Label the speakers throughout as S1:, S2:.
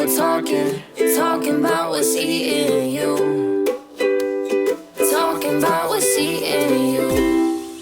S1: we're talking about what's eating you. Talking about what's eating you.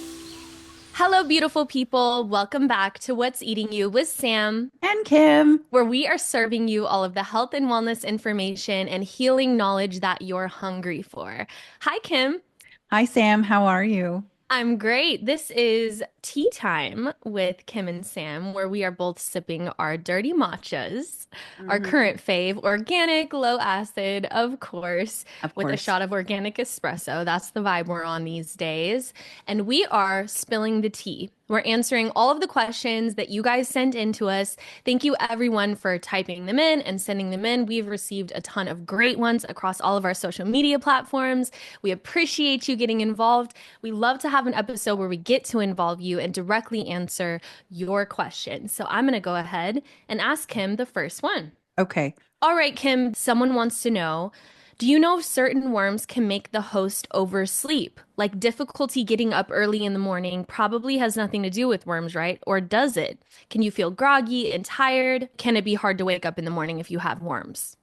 S2: Hello, beautiful people. Welcome back to What's Eating You with Sam,
S3: And Kim.
S2: where we are serving you all of the health and wellness information and healing knowledge that you're hungry for. Hi, Kim.
S3: Hi, Sam. How are you?
S2: I'm great. This is tea time with Kim and Sam, where we are both sipping our dirty matchas, our
S3: Mhm.
S2: current fave, organic, low acid, of course,
S3: Of
S2: with a
S3: course.
S2: shot of organic espresso. That's the vibe we're on these days. And we are spilling the tea. We're answering all of the questions that you guys sent in to us. Thank you, everyone, for typing them in and sending them in. We've received a ton of great ones across all of our social media platforms. We appreciate you getting involved. We love to have an episode where we get to involve you and directly answer your questions. So I'm going to go ahead and ask him the first one.
S3: Okay.
S2: All right, Kim, someone wants to know, do you know if certain worms can make the host oversleep? Like difficulty getting up early in the morning probably has nothing to do with worms, right? Or does it? Can you feel groggy and tired? Can it be hard to wake up in the morning if you have worms?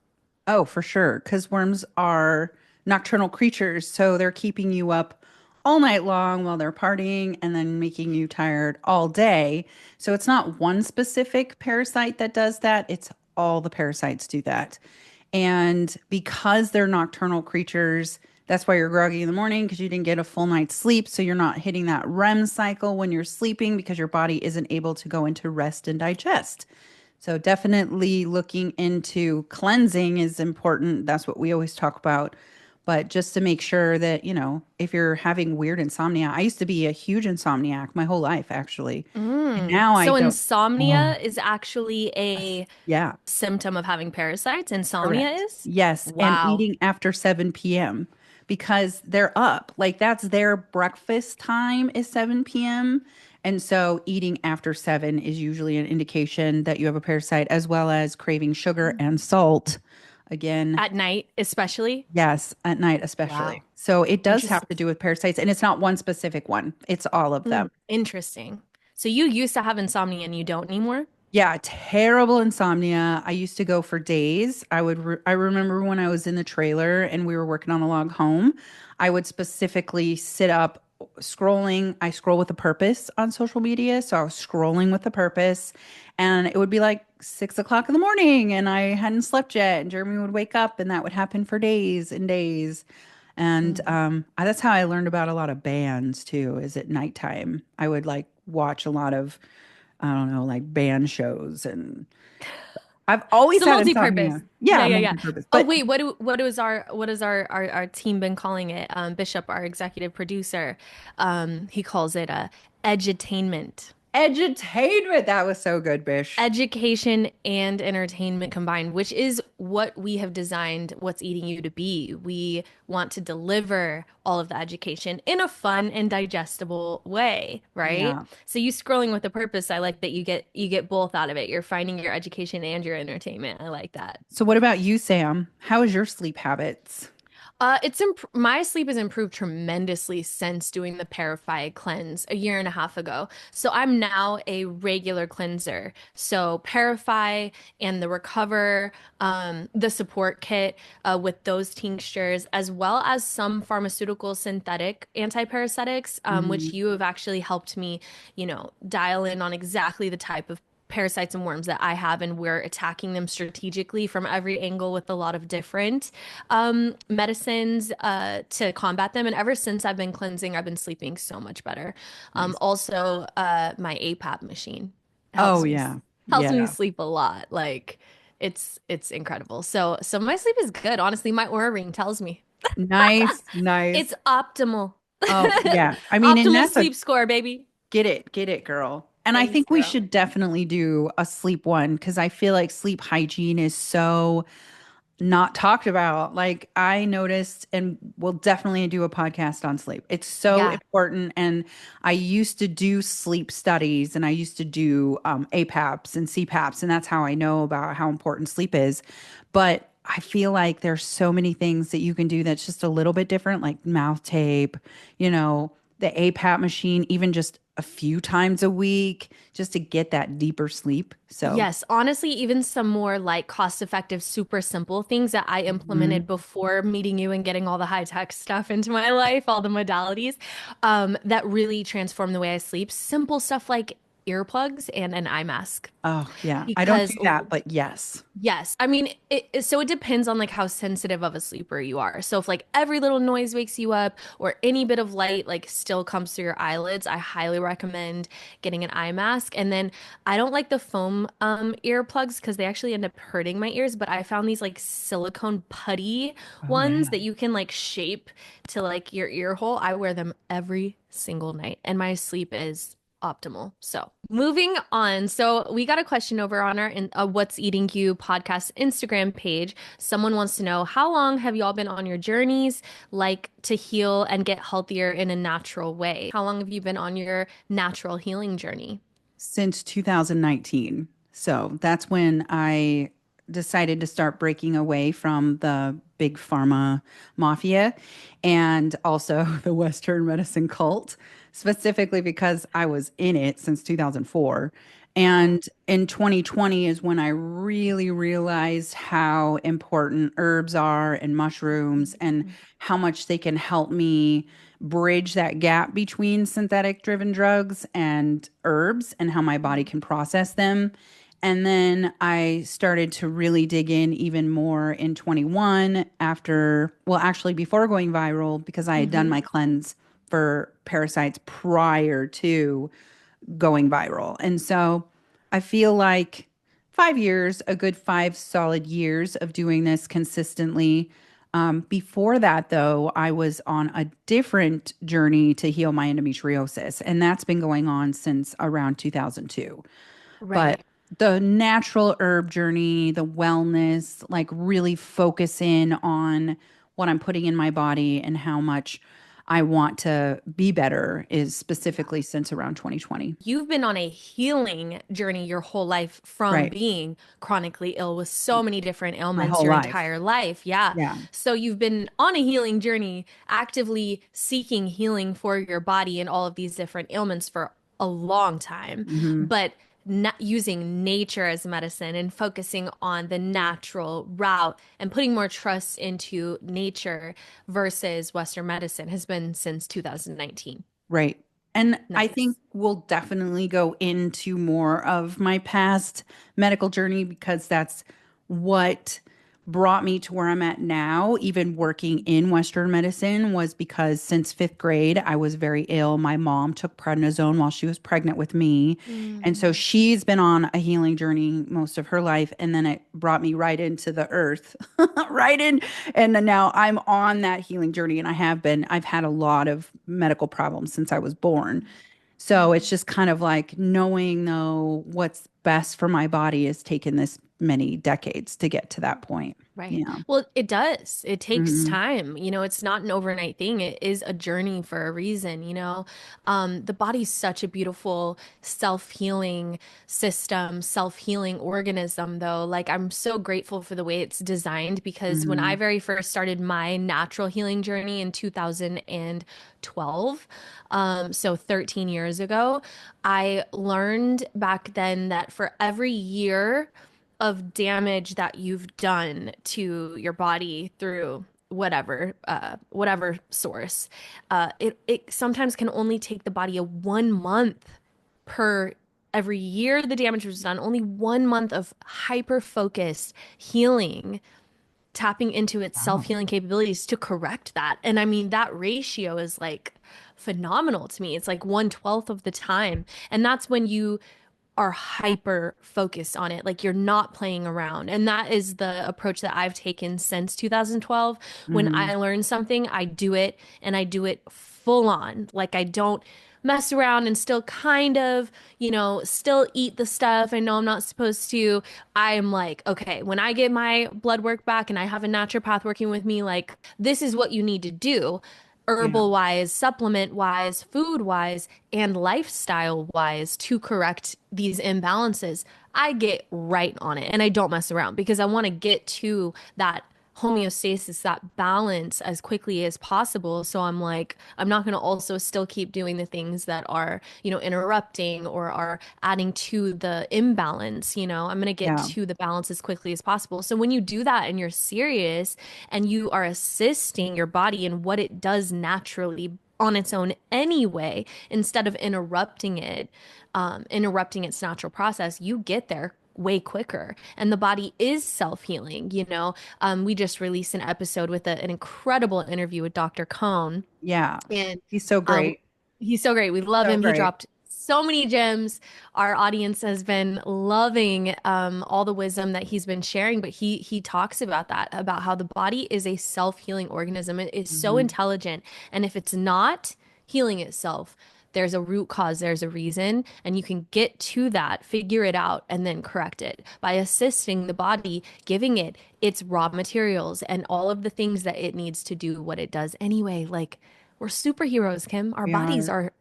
S3: Oh, for sure. Because worms are nocturnal creatures. So they're keeping you up all night long while they're partying and then making you tired all day. So it's not one specific parasite that does that. It's all the parasites do that. And because they're nocturnal creatures, that's why you're groggy in the morning because you didn't get a full night's sleep. So you're not hitting that REM cycle when you're sleeping because your body isn't able to go into rest and digest. So definitely looking into cleansing is important. That's what we always talk about. But just to make sure that, if you're having weird insomnia, I used to be a huge insomniac my whole life, actually. And now I
S2: So
S3: don't. Oh,
S2: insomnia is actually a
S3: yeah,
S2: symptom of having parasites. Insomnia
S3: correct.
S2: is?
S3: Yes. And
S2: Wow.
S3: eating after 7 p.m. because they're up. Like that's their breakfast time is 7 p.m. And so eating after 7 is usually an indication that you have a parasite, as well as craving sugar and salt. Again,
S2: At night, especially?
S3: yes, at night especially.
S2: Wow.
S3: So it does have
S2: Interesting.
S3: to do with parasites, and it's not one specific one. It's all of them.
S2: Interesting. So you used to have insomnia and you don't anymore?
S3: Yeah, terrible insomnia. I used to go for days. I remember when I was in the trailer and we were working on the log home, I would specifically sit up scrolling. I scroll with a purpose on social media. So I was scrolling with a purpose and it would be like 6 o'clock in the morning and I hadn't slept yet. And Jeremy would wake up and that would happen for days and days. And
S2: Mm.
S3: that's how I learned about a lot of bands too, is at nighttime. I would like watch a lot of I don't know, like band shows and I've always
S2: So
S3: had
S2: multi-purpose.
S3: insomnia.
S2: Yeah,
S3: Yeah,
S2: yeah, yeah.
S3: multi-purpose.
S2: Oh
S3: But
S2: wait, what is our team been calling it? Bishop, our executive producer, he calls it edutainment.
S3: edutainment, that was so good, Bish.
S2: Education and entertainment combined, which is what we have designed What's Eating You to be. We want to deliver all of the education in a fun and digestible way, right?
S3: Yeah.
S2: So you scrolling with a purpose, I like that you get both out of it. You're finding your education and your entertainment. I like that.
S3: So what about you, Sam? How is your sleep habits?
S2: My sleep has improved tremendously since doing the ParaFy cleanse a year and a half ago. So I'm now a regular cleanser. So ParaFy and the Recover, the support kit with those tinctures, as well as some pharmaceutical synthetic antiparasitics, which
S3: Mhm.
S2: you have actually helped me, dial in on exactly the type of parasites and worms that I have, and we're attacking them strategically from every angle with a lot of different medicines to combat them. And ever since I've been cleansing, I've been sleeping so much better.
S3: Nice.
S2: Also, my APAP machine
S3: Oh
S2: helps me
S3: yeah.
S2: helps me
S3: Yeah.
S2: sleep a lot. Like it's incredible. So my sleep is good. Honestly, my aura ring tells me
S3: Nice, nice.
S2: it's optimal.
S3: Oh yeah. I mean, and
S2: Optimal
S3: that's a
S2: sleep score, baby.
S3: get it, girl. And I
S2: Thanks,
S3: think we
S2: girl.
S3: should definitely do a sleep one because I feel like sleep hygiene is so not talked about. Like I noticed, and we'll definitely do a podcast on sleep. It's so
S2: Yeah.
S3: important. And I used to do sleep studies and I used to do APAPs and CPAPs, and that's how I know about how important sleep is. But I feel like there's so many things that you can do that's just a little bit different, like mouth tape, you know, the APAP machine, even just a few times a week, just to get that deeper sleep. So,
S2: Yes, honestly, even some more like cost-effective, super simple things that I
S3: mhm.
S2: implemented before meeting you and getting all the high-tech stuff into my life, all the modalities, that really transformed the way I sleep. Simple stuff like earplugs and an eye mask.
S3: Oh, yeah. I don't do
S2: Because
S3: that, but yes.
S2: yes. I mean, so it depends on like how sensitive of a sleeper you are. So if like every little noise wakes you up or any bit of light like still comes through your eyelids, I highly recommend getting an eye mask. And then I don't like the foam earplugs because they actually end up hurting my ears, but I found these like silicone putty
S3: Oh,
S2: ones
S3: yeah.
S2: that you can like shape to like your ear hole. I wear them every single night and my sleep is optimal. So, moving on. So, we got a question over on our What's Eating You podcast Instagram page. Someone wants to know how long have y'all been on your journeys like to heal and get healthier in a natural way? How long have you been on your natural healing journey?
S3: Since 2019. So that's when I decided to start breaking away from the big pharma mafia and also the Western medicine cult, specifically because I was in it since 2004.
S2: Wow.
S3: And in 2020 is when I really realized how important herbs are and mushrooms and how much they can help me bridge that gap between synthetic driven drugs and herbs and how my body can process them. And then I started to really dig in even more in 21 after, well, actually before going viral, because I had done
S2: Mm-hmm.
S3: my cleanse for parasites prior to going viral. And so I feel like 5 years, a good 5 solid years of doing this consistently. Before that, though, I was on a different journey to heal my endometriosis, and that's been going on since around 2002. But
S2: Right.
S3: the natural herb journey, the wellness, like really focus in on what I'm putting in my body and how much I want to be better is specifically since around 2020.
S2: You've been on a healing journey your whole life from
S3: Right.
S2: being chronically ill with so many different
S3: My
S2: ailments
S3: whole
S2: your
S3: life.
S2: entire life. Yeah.
S3: Yeah.
S2: So you've been on a healing journey, actively seeking healing for your body and all of these different ailments for a long time.
S3: Hmm.
S2: But not using nature as medicine and focusing on the natural route and putting more trust into nature versus Western medicine has been since 2019.
S3: Right. And I think
S2: Nice.
S3: we'll definitely go into more of my past medical journey because that's what brought me to where I'm at now. Even working in Western medicine was because since fifth grade, I was very ill. My mom took prednisone while she was pregnant with me. And so
S2: Mm.
S3: she's been on a healing journey most of her life. And then it brought me right into the earth, right in. And then now I'm on that healing journey. And I've had a lot of medical problems since I was born. So it's just kind of like knowing though what's best for my body has taken this many decades to get to that point.
S2: Right.
S3: Yeah.
S2: Well, it does. It takes
S3: Hmm.
S2: time. It's not an overnight thing. It is a journey for a reason. The body's such a beautiful self-healing system, self-healing organism, though. Like, I'm so grateful for the way it's designed because when I
S3: Hmm.
S2: very first started my natural healing journey in 2012, so 13 years ago, I learned back then that for every year, of damage that you've done to your body through whatever source. It sometimes can only take the body a 1 month per every year the damage was done, only 1 month of hyper focused healing, tapping into its
S3: Wow.
S2: self-healing capabilities to correct that. And I mean, that ratio is like phenomenal to me. It's like 1/12 of the time. And that's when you are hyper focused on it. Like you're not playing around. And that is the approach that I've taken since 2012. When
S3: Hmm.
S2: I learn something, I do it and I do it full on. Like I don't mess around and still kind of, still eat the stuff I know I'm not supposed to. I'm like, okay, when I get my blood work back and I have a naturopath working with me, like, this is what you need to do
S3: Yeah.
S2: herbal wise, supplement wise, food wise, and lifestyle wise to correct these imbalances, I get right on it and I don't mess around because I want to get to that homeostasis, that balance as quickly as possible. So I'm like, I'm not going to also still keep doing the things that are, interrupting or are adding to the imbalance. I'm going to get
S3: Yeah.
S2: to the balance as quickly as possible. So when you do that and you're serious and you are assisting your body in what it does naturally on its own anyway, instead of interrupting its natural process, you get there way quicker. And the body is self-healing. We just released an episode with an incredible interview with Dr. Cohn.
S3: Yeah.
S2: And
S3: He's so
S2: um,
S3: great.
S2: he's so great. We love
S3: So
S2: him. He
S3: great.
S2: dropped so many gems. Our audience has been loving all the wisdom that he's been sharing, but he talks about that, about how the body is a self-healing organism. It is so
S3: Mhm.
S2: intelligent. And if it's not healing itself, there's a root cause, there's a reason, and you can get to that, figure it out, and then correct it by assisting the body, giving it its raw materials and all of the things that it needs to do what it does anyway. Like, we're superheroes, Kim. Our
S3: We
S2: bodies
S3: are.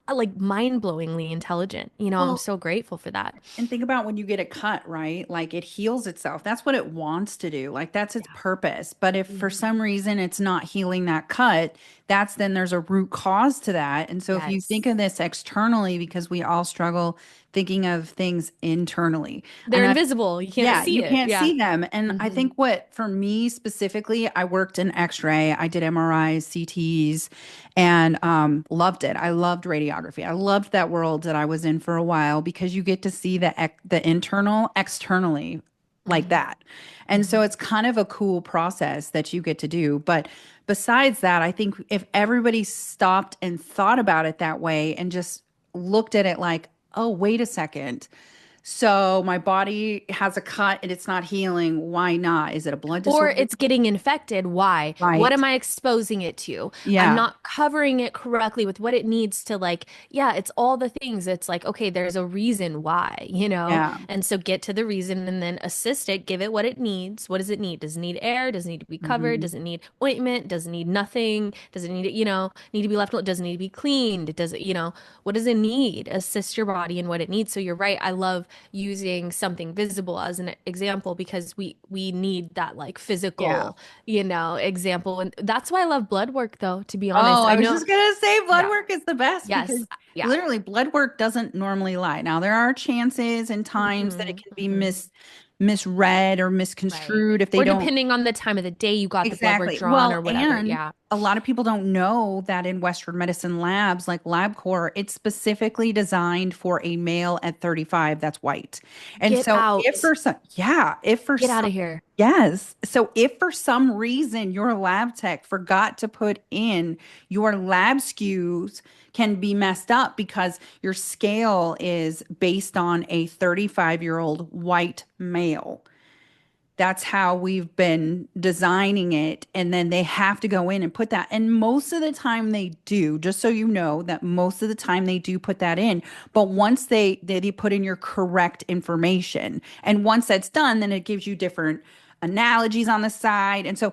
S2: are like mind-blowingly intelligent. I'm
S3: Well,
S2: so grateful for that.
S3: and think about when you get a cut, right? Like it heals itself. That's what it wants to do. Like that's its purpose. But if for
S2: Mhm.
S3: some reason it's not healing that cut, that's then there's a root cause to that. And so if you think
S2: Yes.
S3: of this externally, because we all struggle thinking of things internally.
S2: They're
S3: And that's
S2: invisible. You can't
S3: yeah,
S2: see
S3: you
S2: it.
S3: can't
S2: Yeah.
S3: see them. And I
S2: Hmm.
S3: think what for me specifically, I worked in X-ray, I did MRIs, CTs, and loved it. I loved radiography. I loved that world that I was in for a while because you get to see the internal externally like
S2: Hmm.
S3: that. And so
S2: Hmm.
S3: it's kind of a cool process that you get to do. But besides that, I think if everybody stopped and thought about it that way and just looked at it like, oh, wait a second. So my body has a cut and it's not healing. Why not? Is it a blood
S2: Or
S3: disorder?
S2: it's getting infected. Why? What
S3: Right.
S2: am I exposing it to? I'm
S3: Yeah.
S2: not covering it correctly with what it needs to, like, yeah, it's all the things. It's like, okay, there's a reason why.
S3: Yeah.
S2: And so get to the reason and then assist it, give it what it needs. What does it need? Does it need air? Does it need to be covered?
S3: Hmm.
S2: Does it need ointment? Does it need nothing? Does it need to be left alone? Does it need to be cleaned? Does it, what does it need? Assist your body in what it needs. So you're right. I love using something visible as an example because we need that like
S3: Yeah.
S2: physical, example. And that's why I love blood work though, to be honest.
S3: Oh,
S2: I
S3: I was
S2: know.
S3: just gonna say blood
S2: Yeah.
S3: work is the best because
S2: Yes. Yeah.
S3: literally blood work doesn't normally lie. Now there are chances and times that it
S2: Hmm.
S3: can be
S2: Hmm.
S3: misread or
S2: Right.
S3: misconstrued if they
S2: Or
S3: don't.
S2: depending on the time of the day you got the blood work
S3: Exactly.
S2: drawn or
S3: Well,
S2: whatever.
S3: and
S2: Yeah.
S3: a lot of people don't know that in Western medicine labs like LabCorp, it's specifically designed for a male at 35 that's white. And
S2: Get
S3: so if
S2: out.
S3: for some, yeah, if for
S2: Get out
S3: some,
S2: of here.
S3: yes. So if for some reason your lab tech forgot to put in your lab SKUs can be messed up because your scale is based on a 35-year-old white male. That's how we've been designing it. And then they have to go in and put that. And most of the time they do, just so you know that most of the time they do put that in. But once they put in your correct information. And once that's done, then it gives you different analogies on the side. And so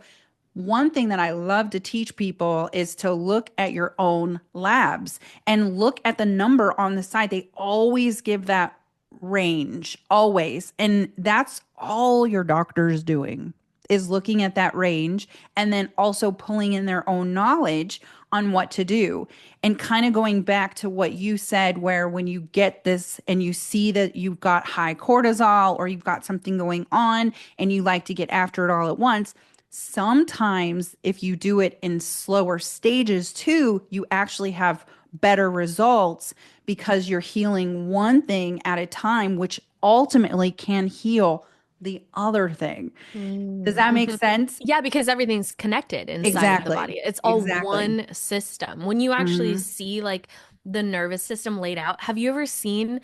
S3: one thing that I love to teach people is to look at your own labs and look at the number on the side. They always give that range, always. And that's all your doctor is doing is looking at that range and then also pulling in their own knowledge on what to do. And kind of going back to what you said, where when you get this and you see that you've got high cortisol or you've got something going on and you like to get after it all at once, sometimes if you do it in slower stages too, you actually have better results because you're healing one thing at a time, which ultimately can heal the other thing. Does that make
S2: Mhm.
S3: sense?
S2: Yeah, because everything's connected inside of the
S3: Exactly.
S2: body. It's all
S3: Exactly.
S2: one system. When you actually
S3: Hmm.
S2: see like the nervous system laid out, have you ever seen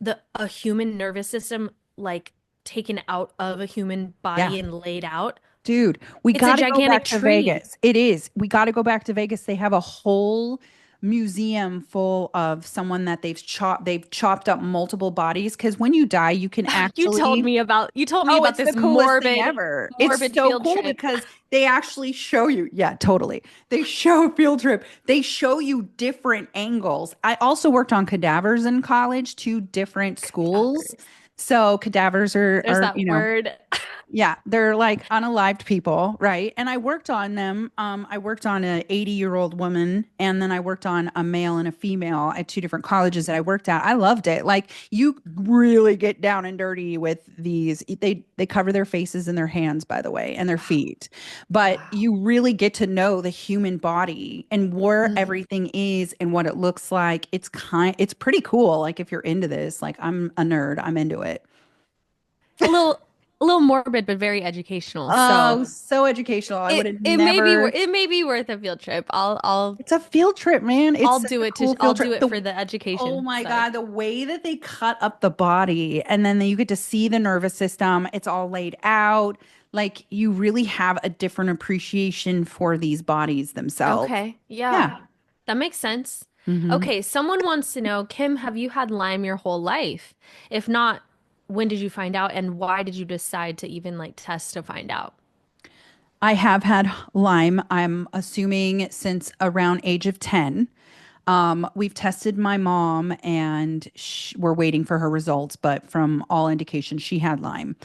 S2: the a human nervous system like taken out of a human
S3: Yeah.
S2: body and laid out?
S3: Dude, we
S2: It's a
S3: got to go
S2: gigantic
S3: back to
S2: tree.
S3: Vegas. It is. We got to go back to Vegas. They have a whole museum full of someone that they've chopped up multiple bodies because when you die, you can actually.
S2: You told me
S3: Oh,
S2: about
S3: it's the
S2: this
S3: coolest thing ever. It's
S2: morbid
S3: so
S2: field
S3: cool
S2: trip.
S3: because they actually show you. Yeah, totally. They show a field trip. They show you different angles. I also worked on cadavers in college, two different schools.
S2: Cadavers.
S3: So cadavers are
S2: There's
S3: are,
S2: that word.
S3: Yeah, they're like unalived people, right? And I worked on them. I worked on an 80-year-old woman, and then I worked on a male and a female at two different colleges that I worked at. I loved it. Like you really get down and dirty with these. They cover their faces and their hands, by the way, and their feet. But
S2: Wow.
S3: you really get to know the human body and where
S2: Mhm.
S3: everything is and what it looks like. It's pretty cool. Like if you're into this, like I'm a nerd, I'm into it.
S2: A little a little morbid, but very educational. So
S3: Oh, so educational. I would
S2: it
S3: have
S2: it may be
S3: never.
S2: it may be worth a field trip. I'll
S3: It's a field trip, man. It's
S2: I'll
S3: such
S2: do
S3: a
S2: it
S3: cool
S2: I'll
S3: field
S2: do
S3: trip.
S2: it for the
S3: Oh
S2: education
S3: my
S2: side.
S3: God, the way that they cut up the body and then you get to see the nervous system, it's all laid out. Like you really have a different appreciation for these bodies themselves.
S2: Okay. Yeah.
S3: Yeah.
S2: That makes sense.
S3: hmm
S2: Okay, someone wants to know, Kim, have you had Lyme your whole life? If not, when did you find out and why did you decide to even like test to find out?
S3: I have had Lyme, I'm assuming since around age of 10. We've tested my mom and we're waiting for her results, but from all indications, she had Lyme.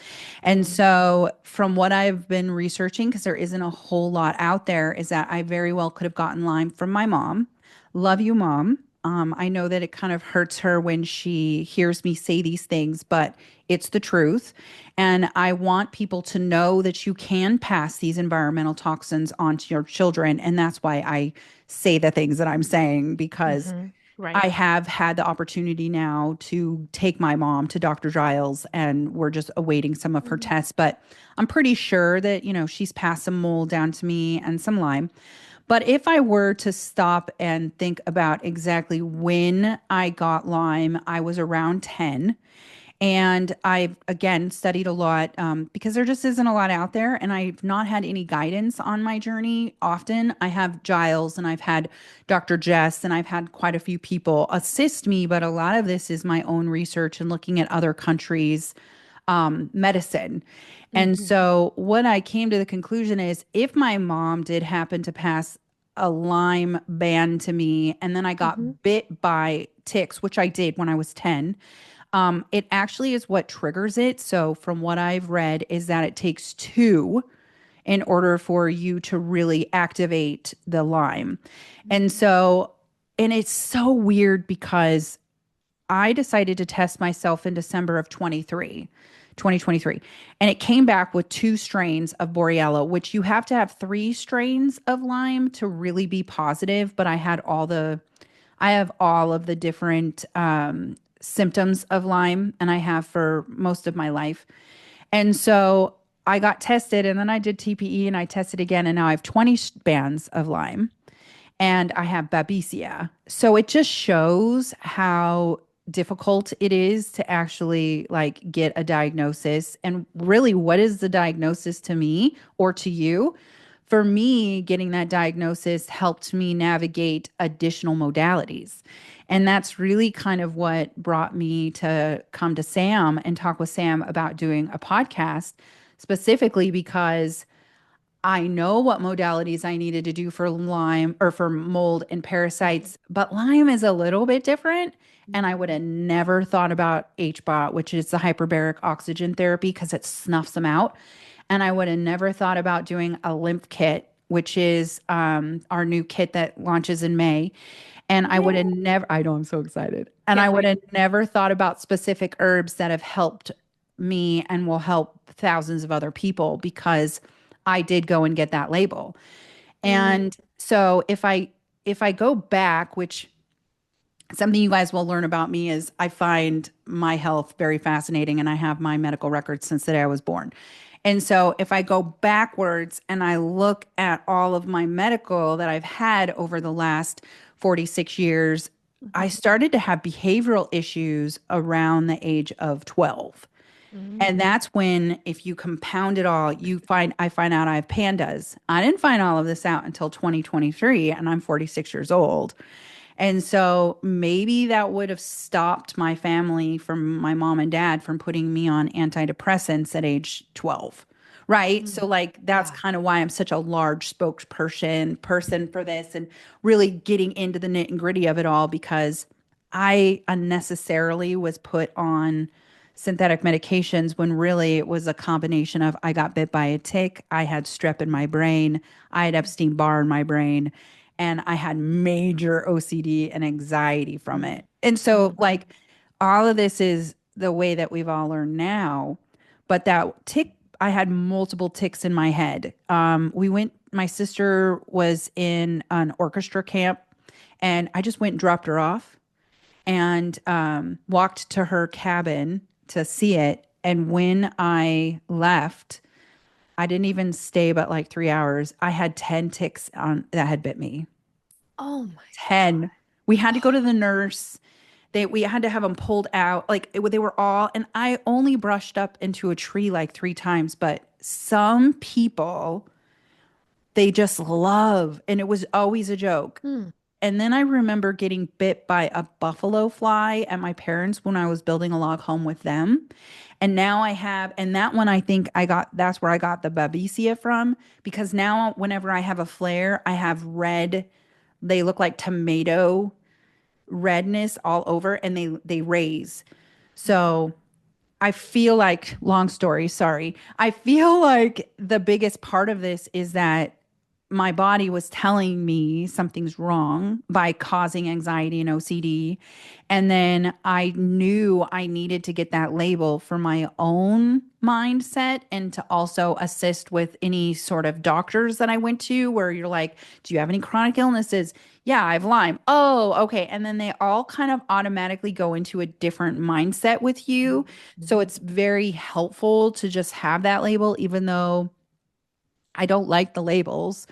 S3: And
S2: Mm.
S3: so, from what I've been researching, because there isn't a whole lot out there, is that I very well could have gotten Lyme from my mom. Love you, mom. I know that it kind of hurts her when she hears me say these things, but it's the truth. And I want people to know that you can pass these environmental toxins onto your children. And that's why I say the things that I'm saying, because
S2: Hmm. Right.
S3: I have had the opportunity now to take my mom to Dr. Giles and we're just awaiting some of her
S2: Mhm.
S3: tests. But I'm pretty sure that, she's passed some mold down to me and some Lyme. But if I were to stop and think about exactly when I got Lyme, I was around 10. And I've again studied a lot because there just isn't a lot out there. And I've not had any guidance on my journey often. I have Giles and I've had Dr. Jess and I've had quite a few people assist me. But a lot of this is my own research and looking at other countries' medicine. And
S2: Hmm.
S3: so what I came to the conclusion is if my mom did happen to pass a Lyme ban to me and then I
S2: Hmm.
S3: got bit by ticks, which I did when I was 10, it actually is what triggers it. So, from what I've read, is that it takes two in order for you to really activate the Lyme. And so, and it's so weird because I decided to test myself in December of 2023, and it came back with two strains of Borrelia, which you have to have three strains of Lyme to really be positive. But I have all of the different symptoms of Lyme, and I have for most of my life. And so I got tested, and then I did TPE, and I tested again, and now I have 20 bands of Lyme, and I have Babesia. So it just shows how difficult it is to actually like get a diagnosis. And really, what is the diagnosis to me or to you? For me, getting that diagnosis helped me navigate additional modalities. And that's really kind of what brought me to come to Sam and talk with Sam about doing a podcast, specifically because I know what modalities I needed to do for Lyme or for mold and parasites, but Lyme is a little bit different. And I would have never thought about HBOT, which is the hyperbaric oxygen therapy, because it snuffs them out. And I would have never thought about doing a lymph kit, which is our new kit that launches in May. And I would have
S2: Yay.
S3: never, I know I'm so excited. And I
S2: Can't
S3: would
S2: wait.
S3: have never thought about specific herbs that have helped me and will help thousands of other people because I did go and get that label.
S2: Mm.
S3: And so if I go back, which something you guys will learn about me is I find my health very fascinating and I have my medical records since the day I was born. And so if I go backwards and I look at all of my medical that I've had over the last 46 years, I
S2: Mhm.
S3: started to have behavioral issues around the age of 12. And
S2: Mm.
S3: that's when, if you compound it all, I find out I have pandas. I didn't find all of this out until 2023, and I'm 46 years old. And so maybe that would have stopped my family from my mom and dad from putting me on antidepressants at age 12. Right. So
S2: Mm.
S3: like that's
S2: Yeah.
S3: kind of why I'm such a large spokesperson for this and really getting into the nit and gritty of it all because I unnecessarily was put on synthetic medications when really it was a combination of I got bit by a tick, I had strep in my brain, I had Epstein-Barr in my brain, and I had major OCD and anxiety from it. And so,
S2: Mhm.
S3: like, all of this is the way that we've all learned now. But that tick, I had multiple ticks in my head. My sister was in an orchestra camp, and I just went and dropped her off and walked to her cabin to see it. And when I left, I didn't even stay but like 3 hours. I had 10 ticks on that had bit me.
S2: Oh my
S3: 10. We had to go to the nurse. We had to have them pulled out. They were all, and I only brushed up into a tree like 3 times, but some people, they just love, and it was always a joke.
S2: God.
S3: And then I remember getting bit by a buffalo fly at my parents when I was building a log home with them. And now and that one I think that's where I got the babesia from, because now whenever I have a flare, I have red, they look like tomato redness all over, and they raise. So I feel like, long story, sorry. I feel like the biggest part of this is that my body was telling me something's wrong by causing anxiety and OCD. And then I knew I needed to get that label for my own mindset and to also assist with any sort of doctors that I went to where you're like, do you have any chronic illnesses? Yeah, I have Lyme. Oh, okay. And then they all kind of automatically go into a different mindset with you. So it's very helpful to just have that label, even though I don't like the labels,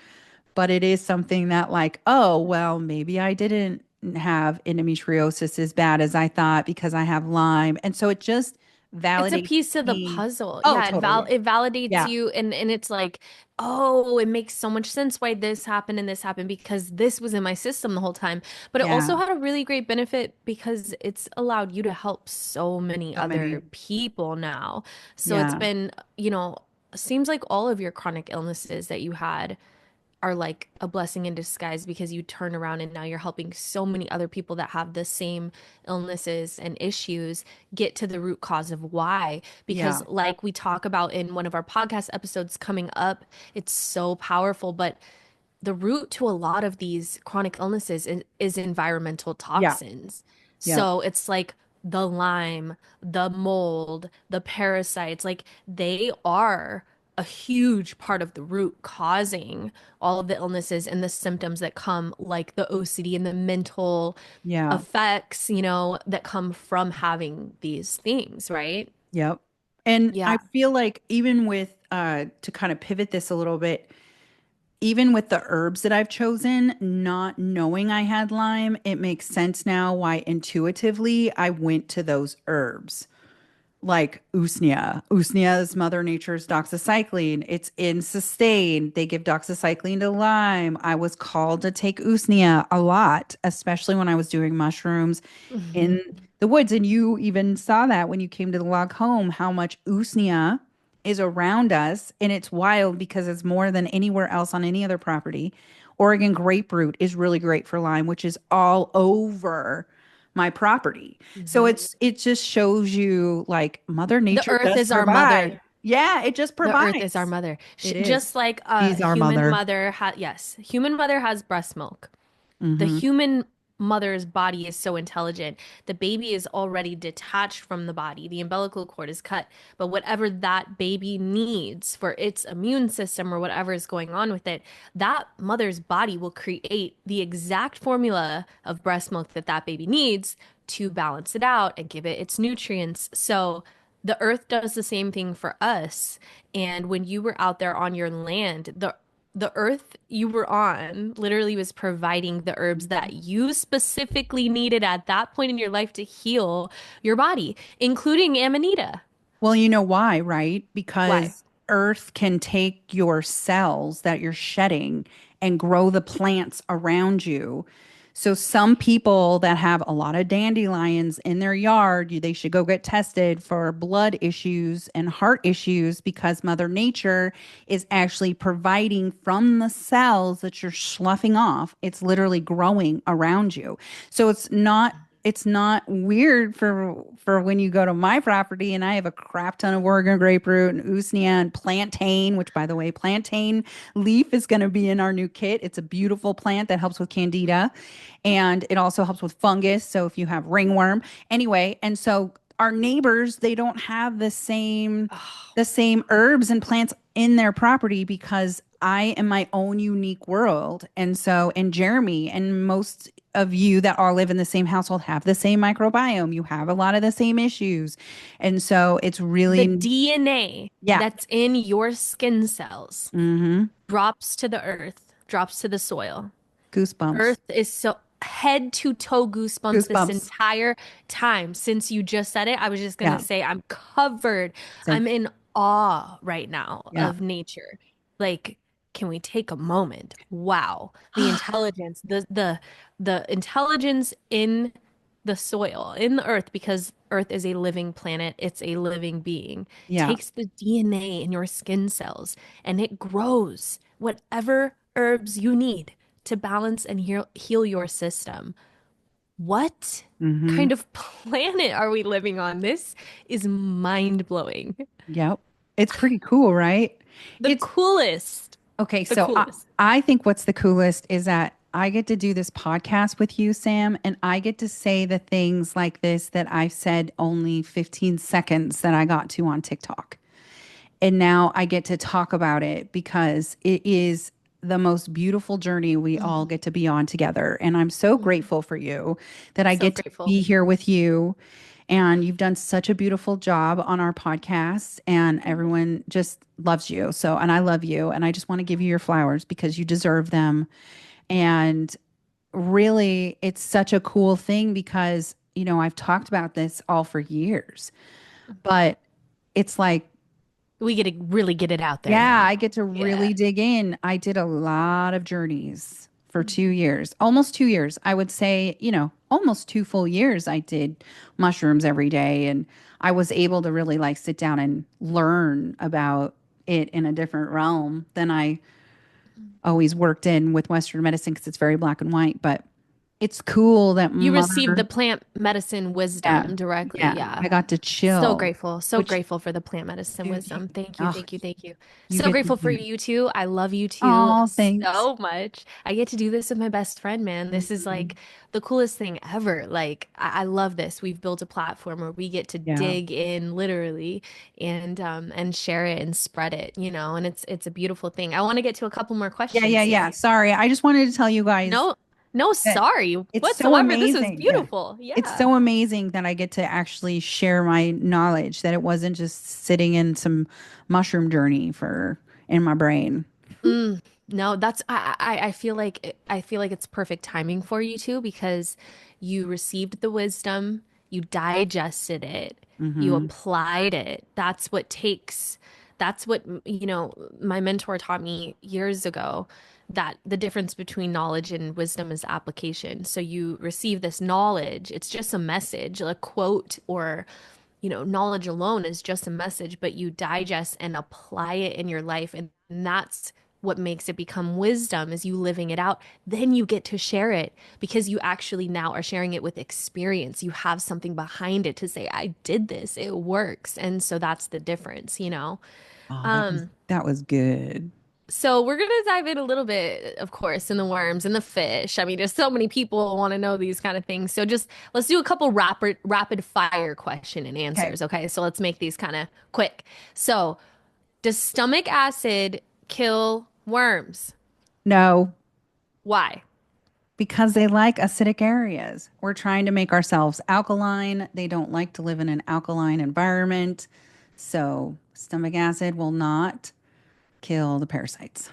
S3: but it is something that, like, oh, well, maybe I didn't have endometriosis as bad as I thought because I have Lyme. And so it just
S2: It's a
S3: validates
S2: piece of the
S3: me.
S2: puzzle.
S3: Oh,
S2: Yeah,
S3: totally.
S2: it validates
S3: Yeah.
S2: you and it's like, oh, it makes so much sense why this happened and this happened because this was in my system the whole time. But it also
S3: Yeah.
S2: had a really great benefit because it's allowed you to help so many
S3: So
S2: other
S3: many.
S2: people now. So it's
S3: Yeah.
S2: been, seems like all of your chronic illnesses that you had are like a blessing in disguise because you turn around and now you're helping so many other people that have the same illnesses and issues get to the root cause of why. Because,
S3: Yeah.
S2: like we talk about in one of our podcast episodes coming up, it's so powerful. But the root to a lot of these chronic illnesses is environmental
S3: Yeah.
S2: toxins.
S3: Yeah.
S2: So it's like the Lyme, the mold, the parasites, like they are a huge part of the root causing all of the illnesses and the symptoms that come, like the OCD and the mental
S3: Yeah.
S2: effects, that come from having these things, right?
S3: Yep. And I
S2: Yeah.
S3: feel like even with to kind of pivot this a little bit, even with the herbs that I've chosen, not knowing I had Lyme, it makes sense now why intuitively I went to those herbs. Like usnea. Usnea is Mother Nature's doxycycline. It's in sustain. They give doxycycline to Lyme. I was called to take usnea a lot, especially when I was doing mushrooms
S2: Mhm.
S3: in the woods. And you even saw that when you came to the log home, how much usnea is around us. And it's wild because it's more than anywhere else on any other property. Oregon grapefruit is really great for Lyme, which is all over my property. So
S2: Mhm.
S3: it just shows you, like, Mother
S2: The
S3: Nature
S2: earth
S3: does
S2: is our mother.
S3: provide. Yeah, it just
S2: The earth is our
S3: provides.
S2: mother.
S3: It is.
S2: Just like
S3: She's
S2: a
S3: our
S2: human
S3: mother.
S2: mother yes, human mother has breast milk. The
S3: Hmm.
S2: human mother's body is so intelligent. The baby is already detached from the body. The umbilical cord is cut. But whatever that baby needs for its immune system or whatever is going on with it, that mother's body will create the exact formula of breast milk that that baby needs to balance it out and give it its nutrients. So the earth does the same thing for us. And when you were out there on your land, the earth you were on literally was providing the herbs that you specifically needed at that point in your life to heal your body, including Amanita.
S3: Well, you know why, right?
S2: Why?
S3: Because Earth can take your cells that you're shedding and grow the plants around you. So some people that have a lot of dandelions in their yard, they should go get tested for blood issues and heart issues because Mother Nature is actually providing from the cells that you're sloughing off. It's literally growing around you. So it's not it's not weird for when you go to my property and I have a crap ton of Oregon grapefruit and usnea and plantain, which by the way, plantain leaf is going to be in our new kit. It's a beautiful plant that helps with candida and it also helps with fungus. So if you have ringworm, anyway, and so our neighbors, they don't have the same herbs and plants in their property because I am my own unique world. And so, and Jeremy and most of you that all live in the same household have the same microbiome. You have a lot of the same issues. And so it's
S2: The
S3: really,
S2: DNA
S3: yeah.
S2: that's in your skin cells
S3: Hmm.
S2: drops to the earth, drops to the soil.
S3: Goosebumps.
S2: Earth is so head to toe goosebumps this
S3: Goosebumps.
S2: entire time since you just said it. I was just gonna
S3: Yeah.
S2: say I'm covered.
S3: Same.
S2: I'm in awe right now
S3: Yeah.
S2: of nature. Like, can we take a moment? Wow. The intelligence, the intelligence in the soil, in the earth, because Earth is a living planet, it's a living being,
S3: Yeah.
S2: takes the DNA in your skin cells and it grows whatever herbs you need to balance and heal your system. What
S3: Hmm.
S2: kind of planet are we living on? This is mind-blowing.
S3: Yep. It's pretty cool, right?
S2: The
S3: It's
S2: coolest.
S3: okay.
S2: The
S3: So
S2: coolest.
S3: I think what's the coolest is that I get to do this podcast with you, Sam, and I get to say the things like this that I've said only 15 seconds that I got to on TikTok. And now I get to talk about it because it is the most beautiful journey we all
S2: Mhm.
S3: get to be on together. And I'm so
S2: Mhm.
S3: grateful for you that I
S2: So
S3: get to
S2: grateful.
S3: be here with you. And you've done such a beautiful job on our podcast, and everyone just loves you. So, and I love you. And I just want to give you your flowers because you deserve them. And really, it's such a cool thing because, I've talked about this all for years, but it's like,
S2: We get to really get it out there
S3: yeah,
S2: now.
S3: I get to
S2: Yeah.
S3: really dig in. I did a lot of journeys for 2 years, almost 2 years. I would say, almost 2 full years. I did mushrooms every day. And I was able to really like sit down and learn about it in a different realm than I always worked in with Western medicine because it's very black and white. But it's cool that
S2: You received the
S3: mother,
S2: plant medicine
S3: yeah,
S2: wisdom directly.
S3: yeah,
S2: Yeah.
S3: I got to chill,
S2: So
S3: which
S2: grateful for the plant medicine
S3: dude,
S2: wisdom. Thank you,
S3: oh,
S2: thank you, thank you.
S3: you
S2: So
S3: get to
S2: grateful for
S3: do.
S2: you too. I love you too
S3: Oh, thanks.
S2: so much. I get to do this with my best friend, man. This is
S3: Mhm.
S2: like the coolest thing ever. Like I love this. We've built a platform where we get to
S3: Yeah.
S2: dig in literally and share it and spread it, and it's a beautiful thing. I want to get to a couple more
S3: Yeah, yeah,
S2: questions,
S3: yeah.
S2: Sammy.
S3: Sorry. I just wanted to tell you guys
S2: No, no,
S3: that
S2: sorry
S3: it's so
S2: whatsoever. This was
S3: amazing. Yeah.
S2: beautiful.
S3: It's
S2: Yeah.
S3: so amazing that I get to actually share my knowledge, that it wasn't just sitting in some mushroom journey for in my brain.
S2: No, that's I feel like it's perfect timing for you too because you received the wisdom, you digested it, you
S3: Hmm.
S2: applied it. That's what my mentor taught me years ago that the difference between knowledge and wisdom is application. So you receive this knowledge, it's just a message, a quote or knowledge alone is just a message, but you digest and apply it in your life. And that's what makes it become wisdom is you living it out. Then you get to share it because you actually now are sharing it with experience. You have something behind it to say, I did this, it works. And so that's the difference.
S3: Oh,
S2: Um,
S3: that was good.
S2: so we're gonna dive in a little bit, of course, in the worms and the fish. I mean, there's so many people want to know these kind of things. So just let's do a couple rapid fire question and
S3: Okay.
S2: answers. Okay, so let's make these kind of quick. So, does stomach acid kill worms?
S3: No,
S2: Why?
S3: because they like acidic areas. We're trying to make ourselves alkaline. They don't like to live in an alkaline environment. So, stomach acid will not kill the parasites.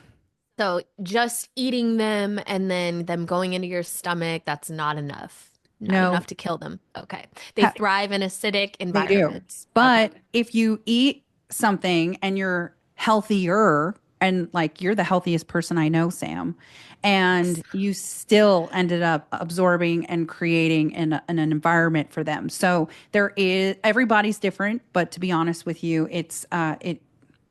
S2: So just eating them and then them going into your stomach, that's not enough. Not
S3: No,
S2: enough to kill them. Okay. They
S3: ha-
S2: thrive in acidic
S3: they do.
S2: environments. Okay.
S3: But if you eat something and you're healthier, and like you're the healthiest person I know, Sam, and you still ended up absorbing and creating an environment for them. So there is everybody's different, but to be honest with you,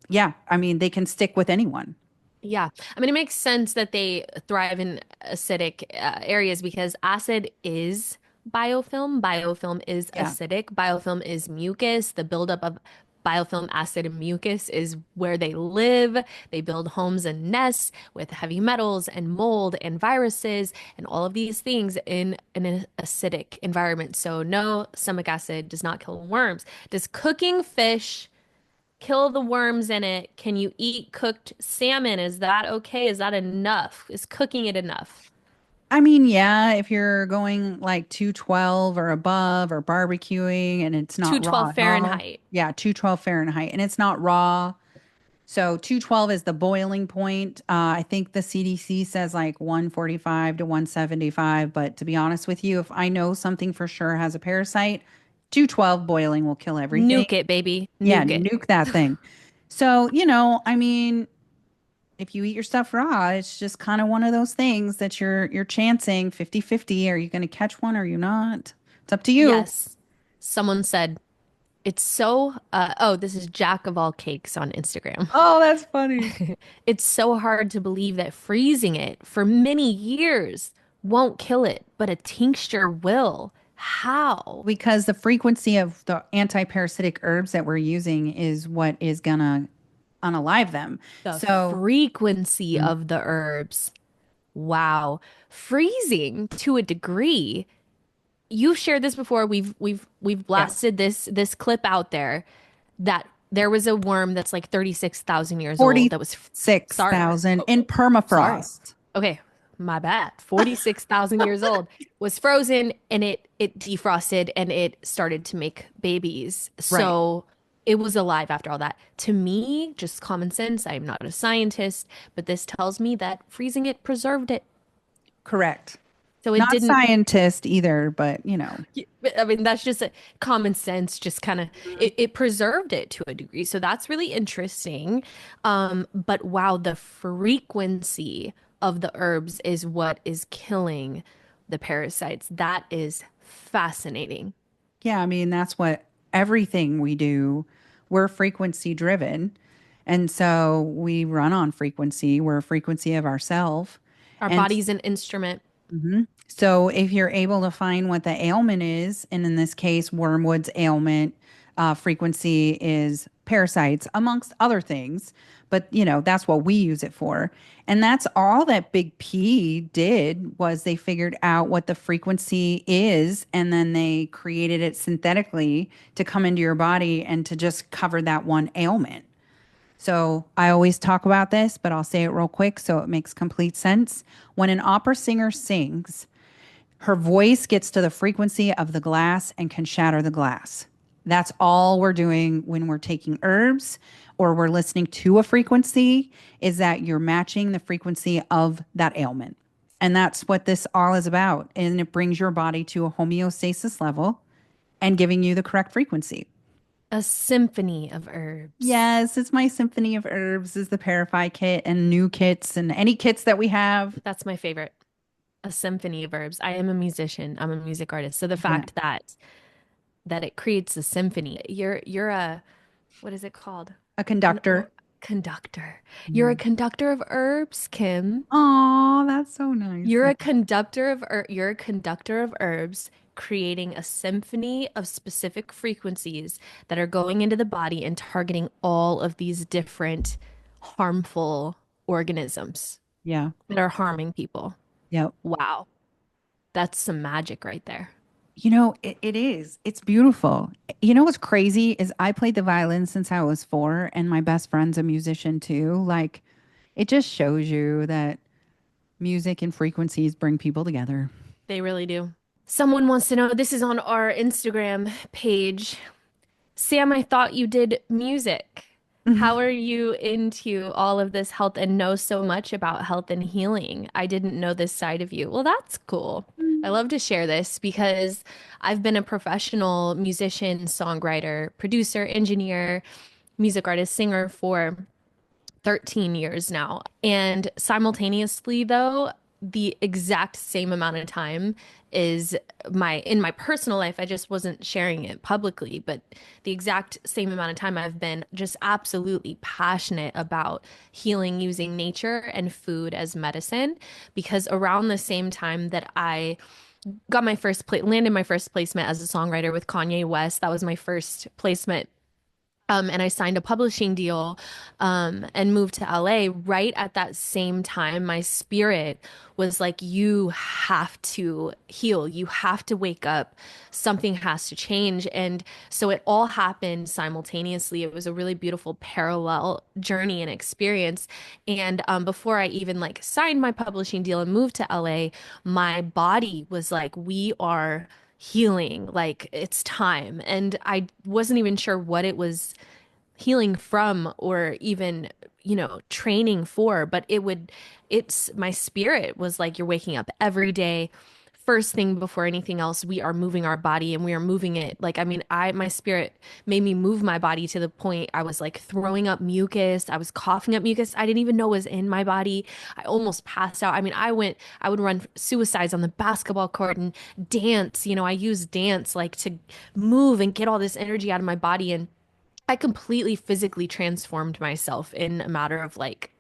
S3: yeah, I mean they can stick with anyone.
S2: Yeah. I mean, it makes sense that they thrive in acidic areas because acid is biofilm. Biofilm is
S3: Yeah.
S2: acidic. Biofilm is mucus. The buildup of biofilm acid and mucus is where they live. They build homes and nests with heavy metals and mold and viruses and all of these things in an acidic environment. So no, stomach acid does not kill worms. Does cooking fish kill the worms in it? Can you eat cooked salmon? Is that okay? Is that enough? Is cooking it enough?
S3: I mean, yeah, if you're going like 212 or above or barbecuing and it's not raw
S2: 212
S3: at all.
S2: Fahrenheit.
S3: Yeah, 212 Fahrenheit and it's not raw. So 212 is the boiling point. I think the CDC says like 145 to 175. But to be honest with you, if I know something for sure has a parasite, 212 boiling will kill everything.
S2: Nuke it, baby.
S3: Yeah,
S2: Nuke it.
S3: nuke that thing. So, I mean, if you eat your stuff raw, it's just kind of one of those things that you're chancing 50-50. Are you going to catch one or are you not? It's up to you.
S2: Yes. Someone said it's so oh, this is Jack of all cakes on Instagram.
S3: Oh, that's funny.
S2: It's so hard to believe that freezing it for many years won't kill it, but a tincture will. How?
S3: Because the frequency of the anti-parasitic herbs that we're using is what is gonna unalive them.
S2: The
S3: So,
S2: frequency
S3: mm,
S2: of the herbs. Wow. Freezing to a degree. You've shared this before. We've
S3: yeah,
S2: blasted this clip out there that there was a worm that's like 36,000 years old that was sorry.
S3: 46,000 in
S2: Sorry.
S3: permafrost.
S2: Okay, my bad. 46,000 years old was frozen and it defrosted and it started to make babies.
S3: Right.
S2: So it was alive after all that. To me, just common sense. I'm not a scientist, but this tells me that freezing it preserved it.
S3: Correct.
S2: So it
S3: Not
S2: didn't.
S3: scientist either, but
S2: I mean, that's just a common sense, just kind of
S3: Mhm.
S2: it preserved it to a degree. So that's really interesting. But wow, the frequency of the herbs is what is killing the parasites. That is fascinating.
S3: Yeah, I mean, that's what everything we do, we're frequency driven. And so we run on frequency. We're a frequency of ourself.
S2: Our
S3: And
S2: body's an instrument.
S3: so if you're able to find what the ailment is, and in this case, wormwood's ailment frequency is parasites, amongst other things. But that's what we use it for. And that's all that Big P did was they figured out what the frequency is, and then they created it synthetically to come into your body and to just cover that one ailment. So I always talk about this, but I'll say it real quick so it makes complete sense. When an opera singer sings, her voice gets to the frequency of the glass and can shatter the glass. That's all we're doing when we're taking herbs or we're listening to a frequency, is that you're matching the frequency of that ailment. And that's what this all is about. And it brings your body to a homeostasis level and giving you the correct frequency.
S2: A symphony of herbs.
S3: Yes, it's my symphony of herbs is the ParaFy kit and new kits and any kits that we have.
S2: That's my favorite. A symphony of herbs. I am a musician. I'm a music artist. So the
S3: Yeah.
S2: fact that it creates a symphony. You're a what is it called?
S3: A
S2: An
S3: conductor.
S2: conductor. You're a conductor of herbs, Kim.
S3: Oh, that's so nice.
S2: You're a conductor of herbs creating a symphony of specific frequencies that are going into the body and targeting all of these different harmful organisms
S3: Yeah.
S2: that are harming people.
S3: Yep.
S2: Wow. That's some magic right there.
S3: It is. It's beautiful. What's crazy is I played the violin since I was 4, and my best friend's a musician too. Like, it just shows you that music and frequencies bring people together.
S2: They really do. Someone wants to know, this is on our Instagram page. Sam, I thought you did music. How are you into all of this health and know so much about health and healing? I didn't know this side of you. Well, that's cool. I love to share this because I've been a professional musician, songwriter, producer, engineer, music artist, singer for 13 years now. And simultaneously, though, the exact same amount of time is in my personal life. I just wasn't sharing it publicly, but the exact same amount of time I've been just absolutely passionate about healing using nature and food as medicine, because around the same time that I got my landed my first placement as a songwriter with Kanye West. That was my first placement. And I signed a publishing deal, and moved to LA. Right at that same time, my spirit was like, you have to heal. You have to wake up. Something has to change. And so it all happened simultaneously. It was a really beautiful parallel journey and experience. And before I even like signed my publishing deal and moved to LA, my body was like, we are healing, like it's time. And I wasn't even sure what it was healing from or even, training for, but it's my spirit was like, you're waking up every day. First thing before anything else, we are moving our body and we are moving it. Like, I mean, my spirit made me move my body to the point I was like throwing up mucus. I was coughing up mucus. I didn't even know was in my body. I almost passed out. I mean, I would run suicides on the basketball court and dance. I use dance like to move and get all this energy out of my body. And I completely physically transformed myself in a matter of like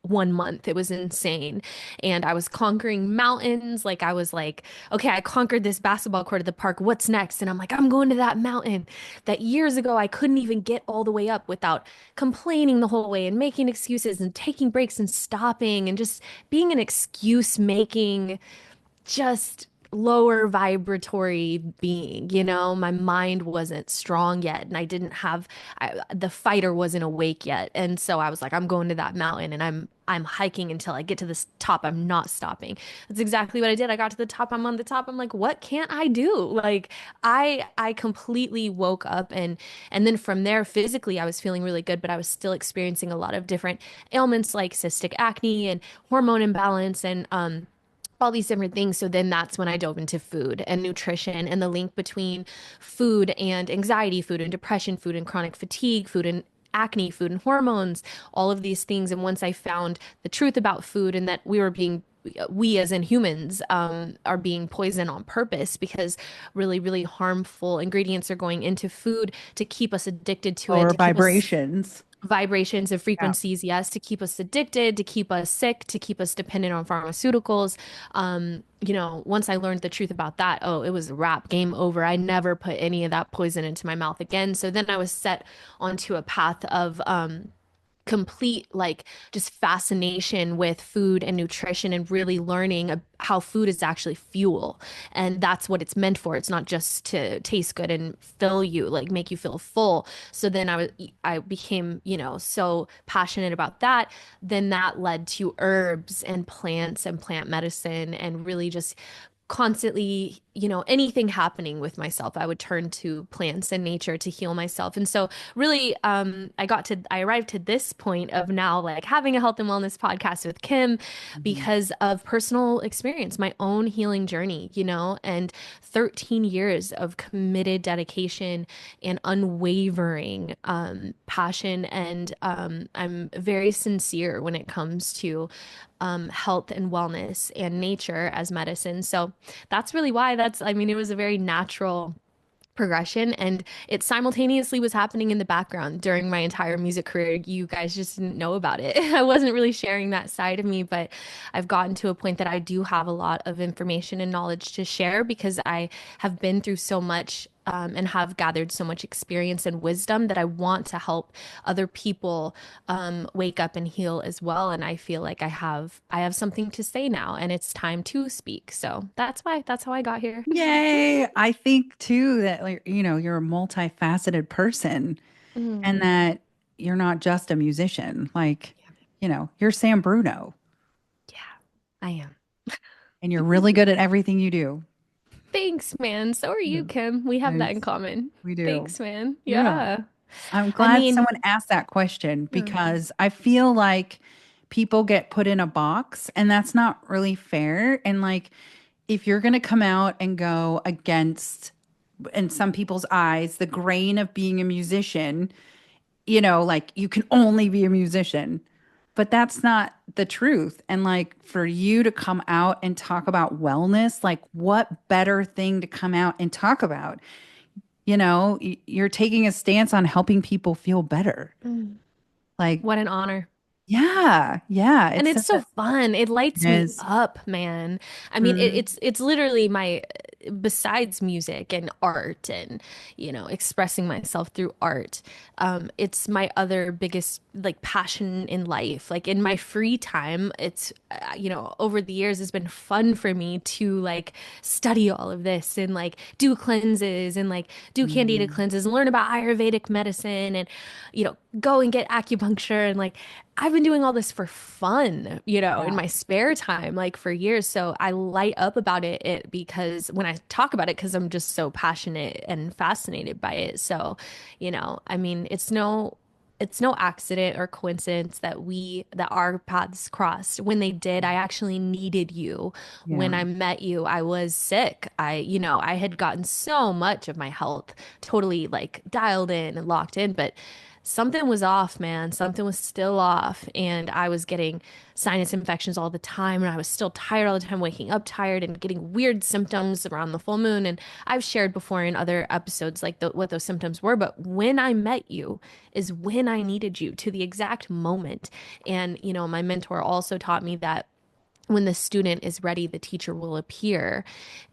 S2: 1 month. It was insane. And I was conquering mountains. Like I was like, okay, I conquered this basketball court at the park. What's next? And I'm like, I'm going to that mountain that years ago I couldn't even get all the way up without complaining the whole way and making excuses and taking breaks and stopping and just being an excuse making, just lower vibratory being, my mind wasn't strong yet and I didn't have the fighter wasn't awake yet. And so I was like, I'm going to that mountain and I'm hiking until I get to this top. I'm not stopping. That's exactly what I did. I got to the top. I'm on the top. I'm like, what can't I do? Like I completely woke up and then from there physically I was feeling really good, but I was still experiencing a lot of different ailments like cystic acne and hormone imbalance and all these different things. So then that's when I dove into food and nutrition and the link between food and anxiety, food and depression, food and chronic fatigue, food and acne, food and hormones, all of these things. And once I found the truth about food and that we as in humans are being poisoned on purpose because really, really harmful ingredients are going into food to keep us addicted to it,
S3: Or
S2: to keep us
S3: vibrations.
S2: vibrations and
S3: Yeah.
S2: frequencies, yes, to keep us addicted, to keep us sick, to keep us dependent on pharmaceuticals. Once I learned the truth about that, oh, it was a wrap, game over. I never put any of that poison into my mouth again. So then I was set onto a path of complete like just fascination with food and nutrition and really learning how food is actually fuel, and that's what it's meant for. It's not just to taste good and fill you, like make you feel full. So then I became so passionate about that. Then that led to herbs and plants and plant medicine and really just constantly, anything happening with myself, I would turn to plants and nature to heal myself. And so really, I arrived to this point of now like having a health and wellness podcast with Kim
S3: Mhm.
S2: because of personal experience, my own healing journey, and 13 years of committed dedication and unwavering passion. And I'm very sincere when it comes to health and wellness and nature as medicine. So that's really why I mean, it was a very natural progression and it simultaneously was happening in the background during my entire music career. You guys just didn't know about it. I wasn't really sharing that side of me, but I've gotten to a point that I do have a lot of information and knowledge to share because I have been through so much and have gathered so much experience and wisdom that I want to help other people wake up and heal as well. And I feel like I have something to say now, and it's time to speak. So that's how I got here.
S3: Yay. I think too that like, you're a multifaceted person and
S2: Mm,
S3: that you're not just a musician. Like,
S2: yeah,
S3: you're Sam Bruno
S2: yeah, I am.
S3: and you're really good at everything you do.
S2: Thanks, man. So are
S3: Yeah.
S2: you, Kim. We have that in
S3: Nice.
S2: common.
S3: We do.
S2: Thanks, man.
S3: Yeah.
S2: Yeah.
S3: I'm
S2: I
S3: glad
S2: mean,
S3: someone asked that question
S2: mm,
S3: because I feel like people get put in a box and that's not really fair. And like, if you're going to come out and go against, in some people's eyes, the grain of being a musician, like you can only be a musician, but that's not the truth. And like for you to come out and talk about wellness, like what better thing to come out and talk about? You're taking a stance on helping people feel better.
S2: mm,
S3: Like,
S2: what an honor.
S3: Yeah. Yeah.
S2: And
S3: It
S2: it's
S3: says
S2: so fun. It
S3: it
S2: lights me
S3: is.
S2: up, man. I mean,
S3: Mm,
S2: it's literally my besides music and art and expressing myself through art. It's my other biggest like passion in life. Like in my free time, it's over the years it's been fun for me to like study all of this and like do cleanses and like do candida
S3: mm,
S2: cleanses and learn about Ayurvedic medicine and go and get acupuncture and like I've been doing all this for fun, in
S3: yeah.
S2: my spare time, like for years. So I light up about it because when I talk about it, because I'm just so passionate and fascinated by it. So, I mean, it's no accident or coincidence that our paths crossed. When they did, I actually needed you. When
S3: Yeah.
S2: I met you, I was sick. I had gotten so much of my health totally like dialed in and locked in, but something was off, man. Something was still off. And I was getting sinus infections all the time. And I was still tired all the time, waking up tired and getting weird symptoms around the full moon. And I've shared before in other episodes like what those symptoms were. But when I met you is when I needed you to the exact moment. And, my mentor also taught me that when the student is ready, the teacher will appear.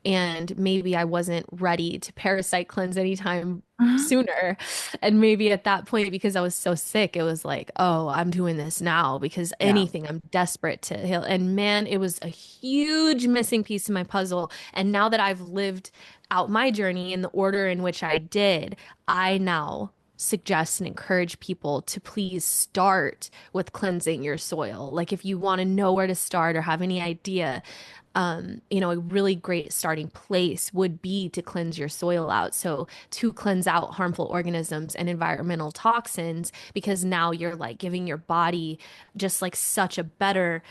S2: And maybe I wasn't ready to parasite cleanse anytime sooner. And maybe at that point, because I was so sick, it was like, oh, I'm doing this now because
S3: Yeah.
S2: anything, I'm desperate to heal. And man, it was a huge missing piece in my puzzle. And now that I've lived out my journey in the order in which I did, I now suggest and encourage people to please start with cleansing your soil. Like if you want to know where to start or have any idea, a really great starting place would be to cleanse your soil out. So to cleanse out harmful organisms and environmental toxins, because now you're like giving your body just like such a better,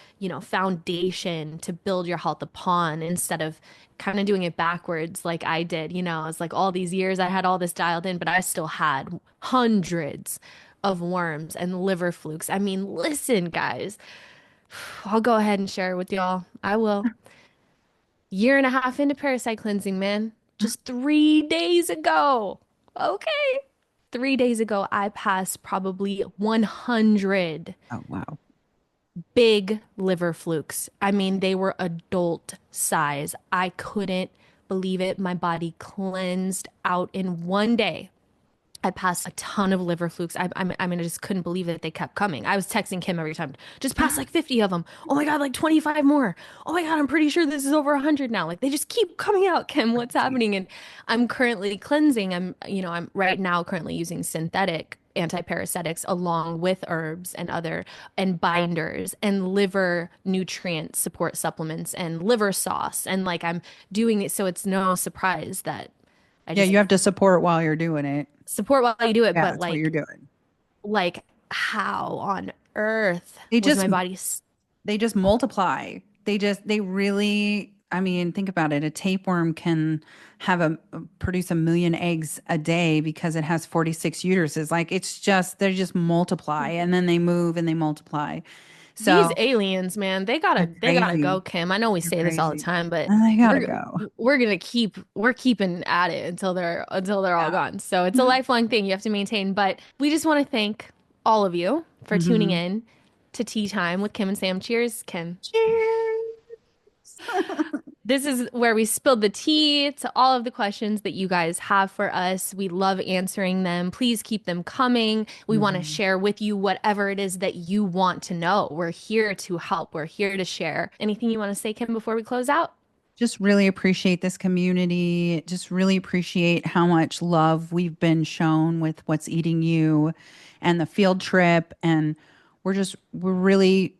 S2: foundation to build your health upon instead of kind of doing it backwards like I did. It's like all these years I had all this dialed in, but I still had hundreds of worms and liver flukes. I mean, listen, guys, I'll go ahead and share it with y'all. I will. Year and a half into parasite cleansing, man. Just 3 days ago. Okay. 3 days ago, I passed probably 100
S3: Oh, wow.
S2: big liver flukes. I mean, they were adult size. I couldn't believe it. My body cleansed out in one day. I passed a ton of liver flukes. I mean, I just couldn't believe that they kept coming. I was texting Kim every time, just passed like 50 of them. Oh my God, like 25 more. Oh my God, I'm pretty sure this is over 100 now. Like they just keep coming out, Kim. What's happening? And I'm currently cleansing. I'm right now currently using synthetic antiparasitics along with herbs and other and binders and liver nutrient support supplements and liver sauce. And like I'm doing it so it's no surprise that I
S3: Yeah,
S2: just
S3: you have to support while you're doing it.
S2: support while you do it,
S3: Yeah,
S2: but
S3: that's what you're
S2: like
S3: doing.
S2: like how on earth
S3: They
S2: was
S3: just
S2: my body
S3: they just multiply. They really, I mean, think about it. A tapeworm can have produce 1 million eggs a day because it has 46 uteruses. Like it's just they just multiply and then they move and they multiply.
S2: these
S3: So
S2: aliens, man, they
S3: they're
S2: gotta
S3: crazy.
S2: go, Kim. I know we
S3: They're
S2: say this all the
S3: crazy.
S2: time, but
S3: And they gotta
S2: we're
S3: go.
S2: we're keeping at it until they're all
S3: Yeah.
S2: gone. So it's a lifelong thing you have to maintain. But we just want to thank all of you for tuning
S3: Hmm.
S2: in to Tea Time with Kim and Sam. Cheers, Kim.
S3: Cheers.
S2: This is where we spilled the tea to all of the questions that you guys have for us. We love answering them. Please keep them coming. We want to
S3: Mhm.
S2: share with you whatever it is that you want to know. We're here to help. We're here to share. Anything you want to say, Kim, before we close out?
S3: Just really appreciate this community. Just really appreciate how much love we've been shown with what's eating you and the field trip. And we're really,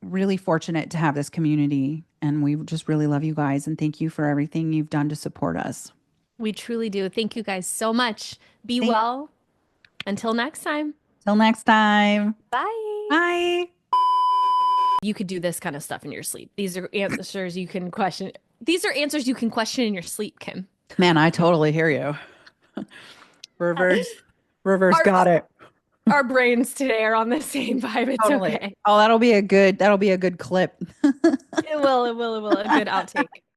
S3: really fortunate to have this community. And we just really love you guys. And thank you for everything you've done to support us.
S2: We truly do. Thank you guys so much. Be
S3: Thank
S2: well. Until next time.
S3: Till next time.
S2: Bye.
S3: Bye.
S2: You could do this kind of stuff in your sleep. These are answers you can question. These are answers you can question in your sleep, Kim.
S3: Man, I totally hear you. Reverse, reverse
S2: Our
S3: got it.
S2: our brains today are on the same vibe. It's
S3: Totally.
S2: okay.
S3: Oh, that'll be a good clip.
S2: It will. A good outtake.